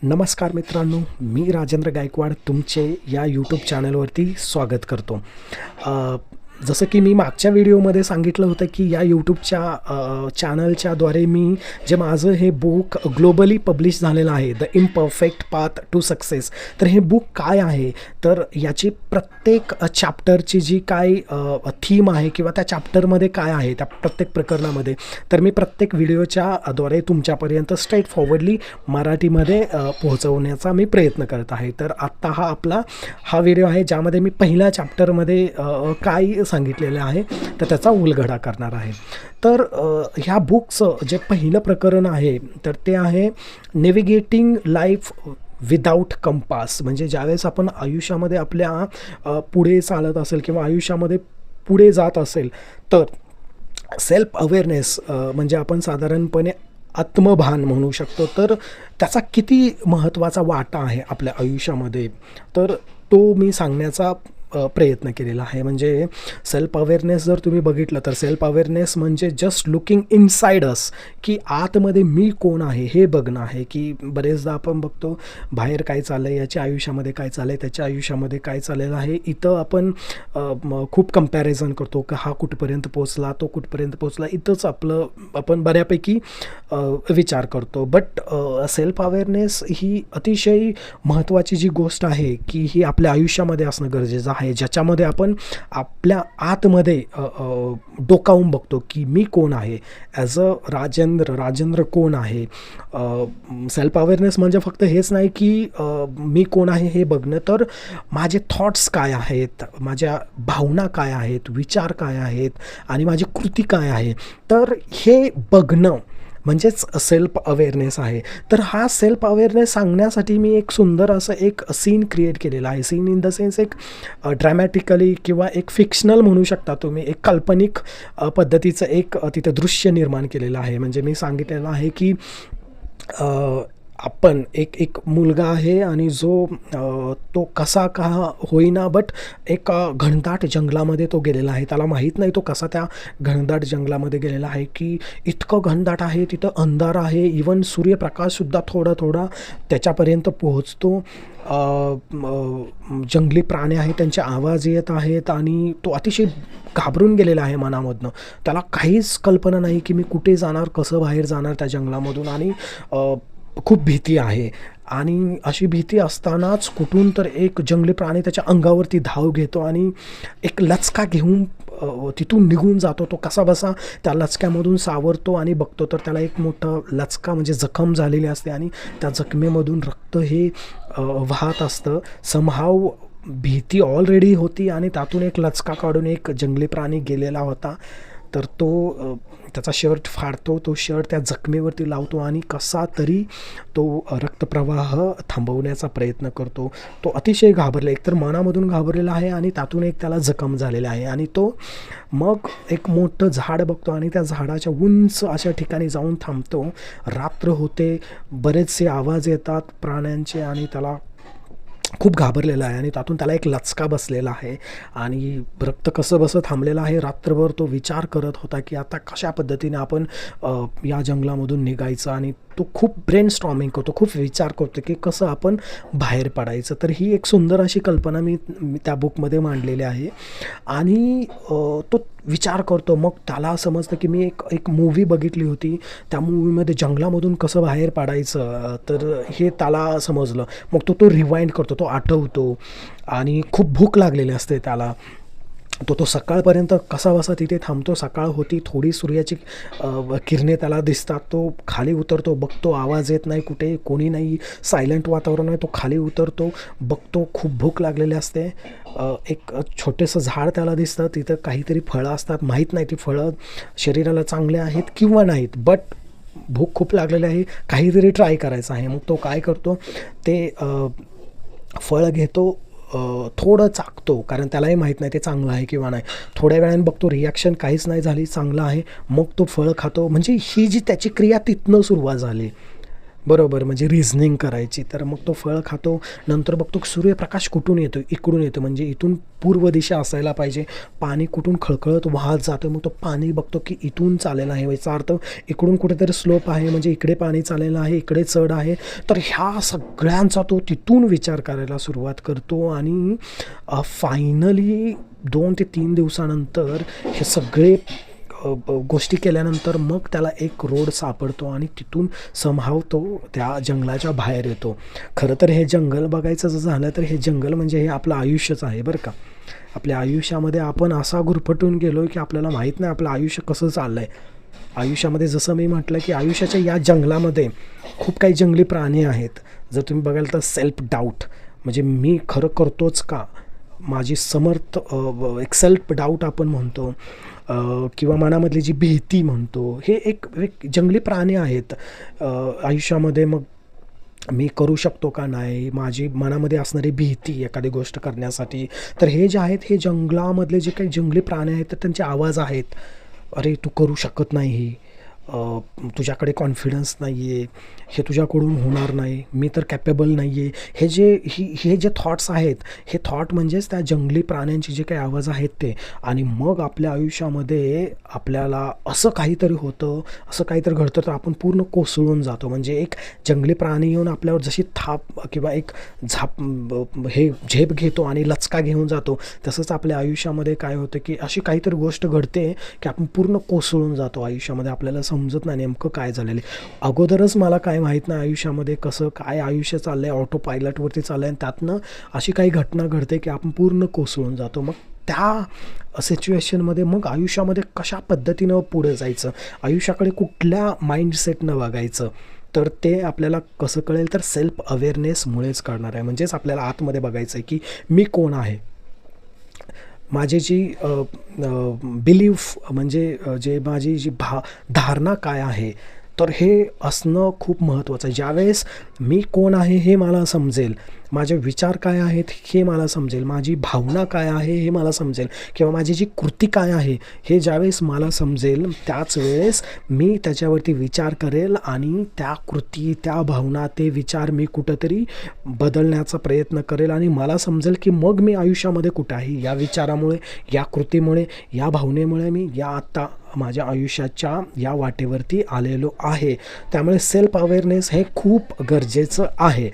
नमस्कार मित्रांनो, मी राजेंद्र गायकवाड तुमचे या यूट्यूब चॅनलवरती स्वागत करतो. जसं की मी मागच्या व्हिडिओमध्ये सांगितलं होतं की या यूट्यूबच्या चॅनलच्याद्वारे मी जे माझं हे बुक ग्लोबली पब्लिश झालेलं आहे, the imperfect path to success. तर हे बुक काय आहे, तर याची प्रत्येक चॅप्टरची जी काय थीम आहे किंवा त्या चॅप्टरमध्ये काय आहे, त्या प्रत्येक प्रकरणामध्ये, तर मी प्रत्येक व्हिडिओच्या द्वारे तुमच्यापर्यंत स्ट्रेट फॉरवर्डली मराठीमध्ये पोहोचवण्याचा मी प्रयत्न करत आहे. तर आत्ता हा व्हिडिओ आहे ज्यामध्ये मी पहिल्या चॅप्टरमध्ये काय सांगितलेलं आहे तर त्याचा उलगडा करणार आहे. तर ह्या बुकचं जे पहिलं प्रकरण आहे तर ते आहे नेव्हिगेटिंग लाईफ विदाऊट कंपास. म्हणजे ज्यावेळेस आपण आयुष्यामध्ये आपल्या पुढे चालत असेल किंवा आयुष्यामध्ये पुढे जात असेल तर सेल्फ अवेअरनेस म्हणजे आपण साधारणपणे आत्मभान म्हणू शकतो, तर त्याचा किती महत्त्वाचा वाटा आहे आपल्या आयुष्यामध्ये, तर तो मी सांगण्याचा प्रयत्न केलेला आहे. म्हणजे सेल्फ अवेअरनेस जर तुम्ही बघितलं तर सेल्फ अवेअरनेस म्हणजे जस्ट लुकिंग इनसाइड अस, की आतमध्ये मी कोण आहे हे बघणं आहे. की बरेचदा आपण बघतो बाहेर काय चाललं आहे, याच्या आयुष्यामध्ये काय चाललं आहे, त्याच्या आयुष्यामध्ये काय चाललेलं आहे, इथं आपण खूप कंपॅरिझन करतो की हा कुठपर्यंत पोचला, तो कुठपर्यंत पोचला, इथंच आपण बऱ्यापैकी विचार करतो. बट सेल्फ अवेअरनेस ही अतिशय महत्त्वाची जी गोष्ट आहे की ही आपल्या आयुष्यामध्ये असणं गरजेचं आहे, ज्याच्यामध्ये आपण आपल्या आतमध्ये डोकावून बघतो की मी कोण आहे, ॲज अ राजेंद्र कोण आहे. सेल्फ अवेअरनेस म्हणजे फक्त हेच नाही की मी कोण आहे हे बघणं, तर माझे थॉट्स काय आहेत, माझ्या भावना काय आहेत, विचार काय आहेत आणि माझी कृती काय आहे, तर हे बघणं म्हणजेच सेल्फ अवेअरनेस आहे. तर हा सेल्फ अवेअरनेस सांगण्यासाठी मी एक सुंदर असं एक सीन क्रिएट केलेला आहे. सीन इन द सेन्स एक ड्रॅमॅटिकली किंवा एक फिक्शनल म्हणू शकता तुम्ही, एक काल्पनिक पद्धतीचं एक तिथे दृश्य निर्माण केलेलं आहे. म्हणजे मी सांगितलेलं आहे की आपण एक मुलगा आहे आणि जो तो कसा का होईना बट एक घनदाट जंगलामध्ये तो गेलेला आहे. त्याला माहीत नाही तो कसा त्या घनदाट जंगलामध्ये गेलेला आहे, की इतकं घनदाट आहे, तिथं अंधार आहे, इवन सूर्यप्रकाशसुद्धा थोडा थोडा त्याच्यापर्यंत पोहोचतो. जंगली प्राणी आहेत, त्यांचे आवाज येत आहेत आणि तो अतिशय घाबरून गेलेला आहे मनामधनं. त्याला काहीच कल्पना नाही की मी कुठे जाणार, कसं बाहेर जाणार त्या जंगलामधून, आणि खूप भीती आहे. आणि अशी भीती असतानाच कुठून तर एक जंगली प्राणी त्याच्या अंगावरती धाव घेतो आणि एक लचका घेऊन तिथून निघून जातो. तो कसाबसा त्या लचक्यामधून सावरतो आणि बघतो तर त्याला एक मोठं लचका म्हणजे जखम झालेली असते आणि त्या जखमेमधून रक्त हे वाहत असतं. समहाव भीती ऑलरेडी होती आणि त्यातून एक लचका काढून एक जंगली प्राणी गेलेला होता. तर तो त्याचा शर्ट फाडतो, तो शर्ट त्या जखमेवरती लावतो आणि कसा तरी तो रक्तप्रवाह थांबवण्याचा प्रयत्न करतो. तो अतिशय घाबरला, एकतर मनामधून घाबरलेला आहे आणि त्यातून एक त्याला जखम झालेला आहे. आणि तो मग एक मोठं झाड बघतो आणि त्या झाडाच्या उंच अशा ठिकाणी जाऊन थांबतो. रात्र होते, बरेचसे आवाज येतात प्राण्यांचे आणि त्याला खूप घाबरलेला आहे आणि त्यातून त्याला एक लचका बसलेला आहे आणि रक्त कसं बसं थांबलेलं आहे. रात्रभर तो विचार करत होता की आता कशा पद्धतीने आपण या जंगलामधून निघायचं, आणि तो खूप ब्रेन स्टॉर्मिंग करतो, खूप विचार करतो की कसं आपण बाहेर पडायचं. तर ही एक सुंदर अशी कल्पना मी त्या बुकमध्ये मांडलेली आहे. आणि तो विचार करतो, मग त्याला समजतं की मी एक मूव्ही बघितली होती, त्या मूव्हीमध्ये जंगलामधून कसं बाहेर पडायचं, तर हे त्याला समजलं. मग तो रिवाइंड करतो, तो आठवतो आणि खूप भूक लागलेली असते त्याला. तो सकाळपर्यंत कसाबसा तिथे थांबतो. सकाळ होती, थोडी सूर्याची किरणे त्याला दिसतात. तो खाली उतरतो, बघतो आवाज येत नाही, कुठे कोणी नाही, सायलेंट वातावरण आहे. तो खाली उतरतो, बघतो खूप भूक लागलेली असते. एक छोटंसं झाड त्याला दिसतं, तिथं काहीतरी फळं असतात. माहीत नाही ती फळं शरीराला चांगले आहेत किंवा नाहीत, बट भूक खूप लागलेली आहे, काहीतरी ट्राय करायचं आहे. मग तो काय करतो, ते फळं घेतो, थोडं चाखतो, कारण त्यालाही माहीत नाही ते चांगलं आहे किंवा नाही. थोड्या वेळाने बघतो रिॲक्शन काहीच नाही झाली, चांगलं आहे. मग तो फळं खातो. म्हणजे ही जी त्याची क्रिया तिथनं सुरुवात झाली. बरोबर, म्हणजे रिझनिंग करायची. तर मग तो फळ खातो, नंतर बघतो सूर्यप्रकाश कुठून येतो, इकडून येतो, म्हणजे इथून पूर्व दिशा असायला पाहिजे. पाणी कुठून खळखळत वाहत जातं, मग तो पाणी बघतो की इथून चाललेला आहे, याचा अर्थ इकडून कुठेतरी स्लोप आहे, म्हणजे इकडे पाणी चाललेलं आहे, इकडे चढ आहे. तर ह्या सगळ्यांचा तो तिथून विचार करायला सुरुवात करतो आणि फायनली 2 ते 3 दिवसानंतर हे सगळे गोष्टी केल्यानंतर मग त्याला एक रोड सापडतो आणि तिथून समहाव तो त्या जंगलाच्या बाहेर येतो. खरं तर हे जंगल बघायचं जर झालं तर हे जंगल म्हणजे हे आपलं आयुष्यच आहे बरं का. आपल्या आयुष्यामध्ये आपण असा गुरफटून गेलो की आपल्याला माहीत नाही आपलं आयुष्य कसं चाललं आहे. आयुष्यामध्ये जसं मी म्हटलं की आयुष्याच्या या जंगलामध्ये खूप काही जंगली प्राणी आहेत. जर तुम्ही बघाल तर सेल्फ डाऊट, म्हणजे मी खरं करतोच का, माझी समर्थ एक सेल्फ डाऊट आपण म्हणतो, किंवा मनामधली जी भीती म्हणतो, हे एक एक जंगली प्राणी आहेत आयुष्यामध्ये. मग मी करू शकतो का नाही, माझी मनामध्ये असणारी भीती एखादी गोष्ट करण्यासाठी. तर हे जे आहेत हे जंगलामधले जे काही जंगली प्राणी आहेत तर त्यांचे आवाज आहेत. अरे तू करू शकत नाही, तुझ्याकडे कॉन्फिडन्स नाही आहे, हे तुझ्याकडून होणार नाही, मी तर कॅपेबल नाही आहे. हे जे थॉट्स आहेत, हे थॉट म्हणजेच त्या जंगली प्राण्यांचे जे काही आवाज आहेत ते. आणि मग आपल्या आयुष्यामध्ये आपल्याला असं काहीतरी होतं, असं काहीतरी घडतं तर आपण पूर्ण कोसळून जातो. म्हणजे एक जंगली प्राणी येऊन आपल्यावर जशी थाप किंवा एक हे झेप घेतो आणि लचका घेऊन जातो, तसंच आपल्या आयुष्यामध्ये काय होतं की अशी काहीतरी गोष्ट घडते की आपण पूर्ण कोसळून जातो आयुष्यामध्ये. आपल्याला समजत नाही नेमकं काय झालेलं आहे. अगोदरच मला काय माहीत नाही आयुष्यामध्ये कसं काय आयुष्य चाललं आहे, ऑटो पायलटवरती चाललं आहे, आणि त्यातनं अशी काही घटना घडते की आपण पूर्ण कोसळून जातो. मग त्या सिच्युएशनमध्ये मग आयुष्यामध्ये कशा पद्धतीनं पुढे जायचं, आयुष्याकडे कुठल्या माइंडसेटनं वागायचं, तर ते आपल्याला कसं कळेल, तर सेल्फ अवेअरनेसमुळेच कळणार आहे. म्हणजेच आपल्याला आतमध्ये बघायचं आहे की मी कोण आहे, माझी जी बिलीफ म्हणजे जे माझी जी धारणा काय आहे, तर हे असणं खूप महत्त्वाचं आहे. ज्यावेळेस मी कोण आहे हे मला समजेल, माझे विचार काय आहेत हे मला समजेल, माझी भावना काय आहे हे मला समजेल, किंवा माझी जी कृती काय आहे हे ज्यावेळेस मला समजेल, त्याच वेळेस मी त्याच्यावरती विचार करेल आणि त्या कृती, त्या भावना, ते विचार मी कुठंतरी बदलण्याचा प्रयत्न करेल. आणि मला समजेल की मग मी आयुष्यामध्ये कुठं आहे, या विचारामुळे, या कृतीमुळे, या भावनेमुळे मी या आत्ता माझ्या आयुष्याच्या या वाटेवरती आलेलो आहे. त्यामुळे सेल्फ अवेअरनेस हे खूप गरजेचं आहे.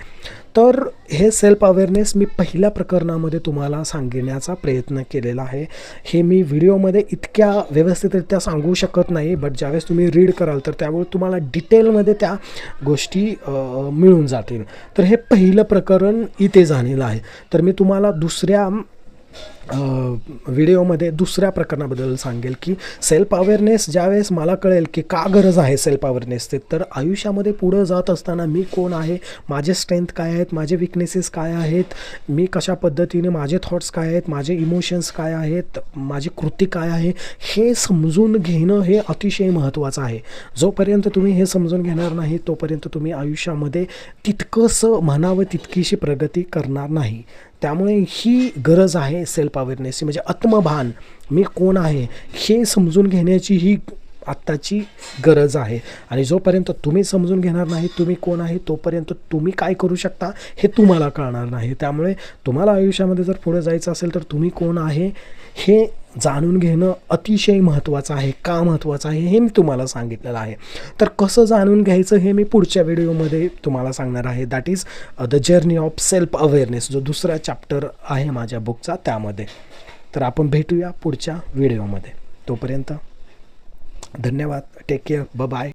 तर हे सेल्फ अवेअरनेस मी पहिल्या प्रकरणामध्ये तुम्हाला सांगण्याचा प्रयत्न केलेला आहे. हे मी व्हिडिओमध्ये इतक्या व्यवस्थितरित्या सांगू शकत नाही, बट ज्यावेळेस तुम्ही रीड कराल तर त्यावेळी तुम्हाला डिटेलमध्ये त्या गोष्टी मिळून जातील. तर हे पहिलं प्रकरण इथे झालेलं आहे. तर मी तुम्हाला दुसऱ्या व्हिडिओमध्ये दुसऱ्या प्रकरणाबद्दल सांगेल की सेल्फ अवेअरनेस ज्यावेळेस मला कळेल की का गरज आहे सेल्फ अवेअरनेसचे, तर आयुष्यामध्ये पुढं जात असताना मी कोण आहे, माझे स्ट्रेंथ काय आहेत, माझे विकनेसेस काय आहेत, मी कशा पद्धतीने, माझे थॉट्स काय आहेत, माझे इमोशन्स काय आहेत, माझी कृती काय आहे, हे समजून घेणं हे अतिशय महत्त्वाचं आहे. जोपर्यंत तुम्ही हे समजून घेणार नाही तोपर्यंत तुम्ही आयुष्यामध्ये तितकंसं म्हणावं तितकीशी प्रगती करणार नाही. त्यामुळे ही गरज आहे सेल्फ अवेअरनेसची, म्हणजे आत्मभान, मी कोण आहे हे समजून घेण्याची ही आत्ताची गरज आहे. आणि जोपर्यंत तुम्ही समजून घेणार नाही तुम्ही कोण आहे, तोपर्यंत तुम्ही काय करू शकता हे तुम्हाला कळणार नाही. त्यामुळे तुम्हाला आयुष्यामध्ये जर पुढे जायचं असेल तर तुम्ही कोण आहे हे जाणून घेणं अतिशय महत्त्वाचं आहे. का महत्त्वाचं आहे हे मी तुम्हाला सांगितलेलं आहे. तर कसं जाणून घ्यायचं हे मी पुढच्या व्हिडिओमध्ये तुम्हाला सांगणार आहे. That is the journey of self awareness, जो दुसरा चॅप्टर आहे माझ्या बुकचा त्यामध्ये. तर आपण भेटूया पुढच्या व्हिडिओमध्ये. तोपर्यंत धन्यवाद. Take care. बाय.